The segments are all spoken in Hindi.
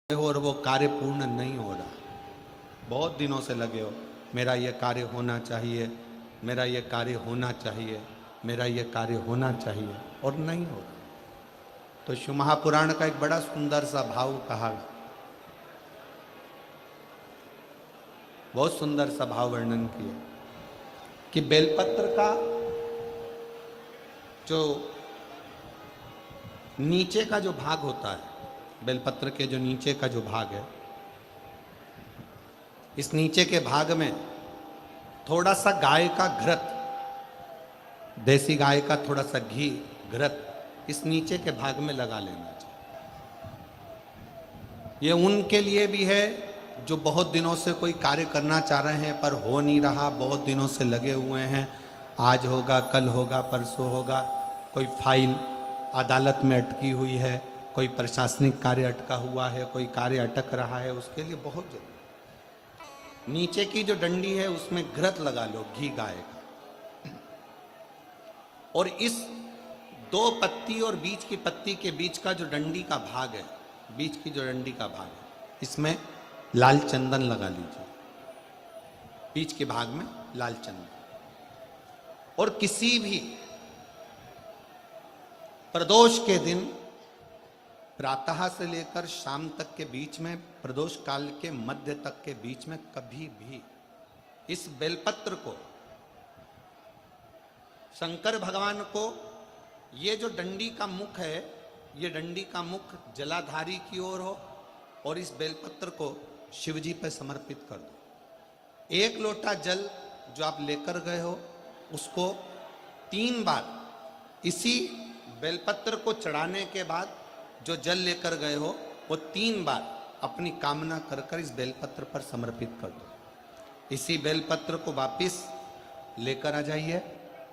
हो और वो कार्य पूर्ण नहीं हो रहा, बहुत दिनों से लगे हो, मेरा ये कार्य होना चाहिए, मेरा ये कार्य होना चाहिए, मेरा ये कार्य होना चाहिए, और नहीं हो रहा। तो शिव महापुराण का एक बड़ा सुंदर सा भाव कहा, बहुत सुंदर सा भाव वर्णन किया कि बेलपत्र का जो नीचे का जो भाग होता है, बेलपत्र के जो नीचे का जो भाग है, इस नीचे के भाग में थोड़ा सा गाय का घृत, देसी गाय का थोड़ा सा घी घृत इस नीचे के भाग में लगा लेना चाहिए। ये उनके लिए भी है जो बहुत दिनों से कोई कार्य करना चाह रहे हैं पर हो नहीं रहा, बहुत दिनों से लगे हुए हैं, आज होगा, कल होगा, परसों होगा, कोई फाइल अदालत में अटकी हुई है, कोई प्रशासनिक कार्य अटका हुआ है, कोई कार्य अटक रहा है, उसके लिए बहुत जरूरी। नीचे की जो डंडी है उसमें घृत लगा लो, घी गाय का, और इस दो पत्ती और बीच की पत्ती के बीच का जो डंडी का भाग है, बीच की जो डंडी का भाग है, इसमें लाल चंदन लगा लीजिए, बीच के भाग में लाल चंदन। और किसी भी प्रदोष के दिन प्रातः से लेकर शाम तक के बीच में, प्रदोष काल के मध्य तक के बीच में कभी भी इस बेलपत्र को शंकर भगवान को, ये जो डंडी का मुख है, ये डंडी का मुख जलाधारी की ओर हो और इस बेलपत्र को शिव जी पर समर्पित कर दो। एक लोटा जल जो आप लेकर गए हो उसको 3 बार इसी बेलपत्र को चढ़ाने के बाद जो जल लेकर गए हो वो 3 बार अपनी कामना कर कर इस बेलपत्र पर समर्पित कर दो। इसी बेलपत्र को वापिस लेकर आ जाइए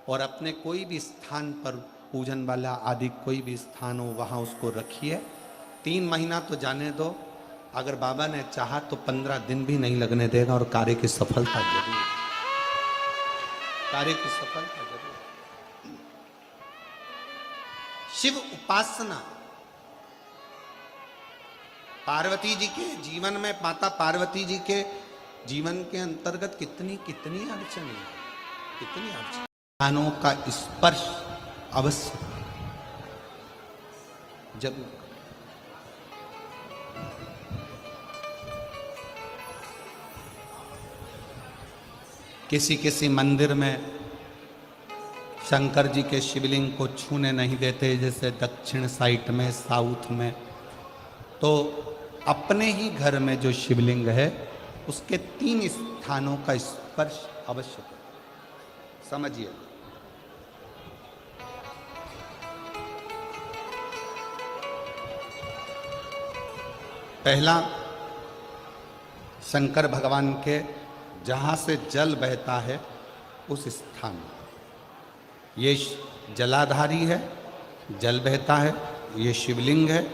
और अपने कोई भी स्थान पर, पूजन वाला आदि कोई भी स्थान हो वहाँ उसको रखिए। 3 महीना तो जाने दो, अगर बाबा ने चाहा तो 15 दिन भी नहीं लगने देगा और कार्य की सफलता जरूर, कार्य की सफलता जरूर। शिव उपासना पार्वती जी के जीवन में, माता पार्वती जी के जीवन के अंतर्गत कितनी कितनी अड़चने, कितनी अड़चने, कानों का स्पर्श अवश्य जब किसी किसी मंदिर में शंकर जी के शिवलिंग को छूने नहीं देते, जैसे दक्षिण साइड में, साउथ में, तो अपने ही घर में जो शिवलिंग है उसके 3 स्थानों का स्पर्श अवश्य करें। समझिए, पहला शंकर भगवान के जहाँ से जल बहता है उस स्थान, ये जलाधारी है, जल बहता है, ये शिवलिंग है,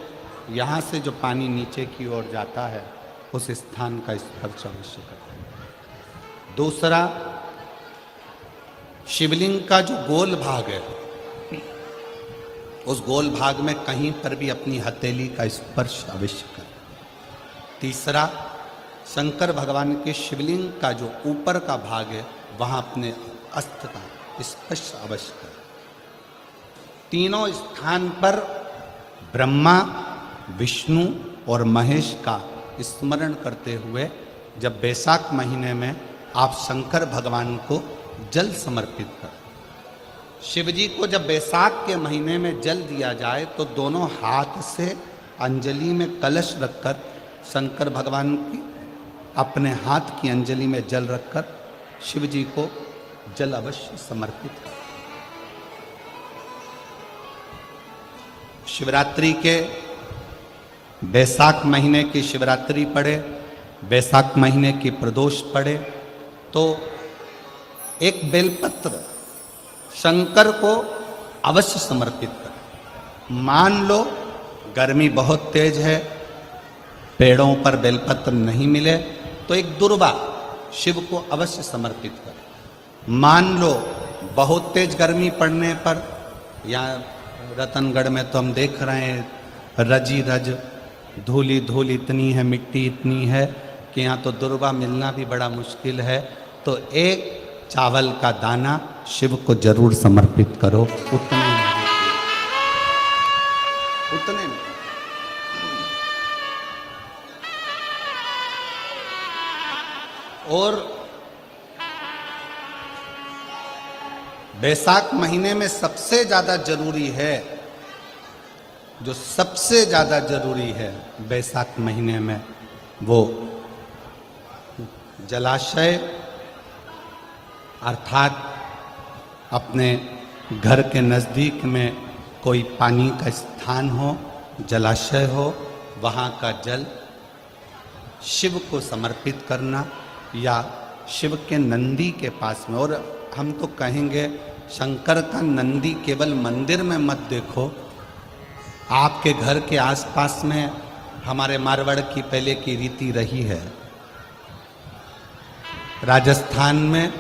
यहाँ से जो पानी नीचे की ओर जाता है उस स्थान का स्पर्श अवश्य करें। दूसरा, शिवलिंग का जो गोल भाग है उस गोल भाग में कहीं पर भी अपनी हथेली का स्पर्श अवश्य करें। तीसरा, शंकर भगवान के शिवलिंग का जो ऊपर का भाग है वहाँ अपने अस्त्र का स्पर्श अवश्य करें। तीनों स्थान पर ब्रह्मा, विष्णु और महेश का स्मरण करते हुए जब बैसाख महीने में आप शंकर भगवान को जल समर्पित करें। शिव जी को जब बैसाख के महीने में जल दिया जाए तो दोनों हाथ से अंजलि में कलश रखकर शंकर भगवान की, अपने हाथ की अंजलि में जल रखकर शिव जी को जल अवश्य समर्पित करें। शिवरात्रि के बैसाख महीने की शिवरात्रि पड़े, बैसाख महीने की प्रदोष पड़े तो एक बेलपत्र शंकर को अवश्य समर्पित करें। मान लो गर्मी बहुत तेज है, पेड़ों पर बेलपत्र नहीं मिले तो एक दुर्वा शिव को अवश्य समर्पित करें। मान लो बहुत तेज गर्मी पड़ने पर, या रतनगढ़ में तो हम देख रहे हैं रजी रज धूली धूल इतनी है, मिट्टी इतनी है कि यहाँ तो दुर्वा मिलना भी बड़ा मुश्किल है। तो एक चावल का दाना शिव को जरूर समर्पित करो, उतने में, उतने में। और बैसाख महीने में सबसे ज्यादा जरूरी है, जो सबसे ज्यादा जरूरी है बैसाख महीने में, वो जलाशय अर्थात अपने घर के नज़दीक में कोई पानी का स्थान हो, जलाशय हो, वहाँ का जल शिव को समर्पित करना, या शिव के नंदी के पास में। और हम तो कहेंगे शंकर का नंदी केवल मंदिर में मत देखो, आपके घर के आसपास में हमारे मारवाड़ की पहले की रीति रही है। राजस्थान में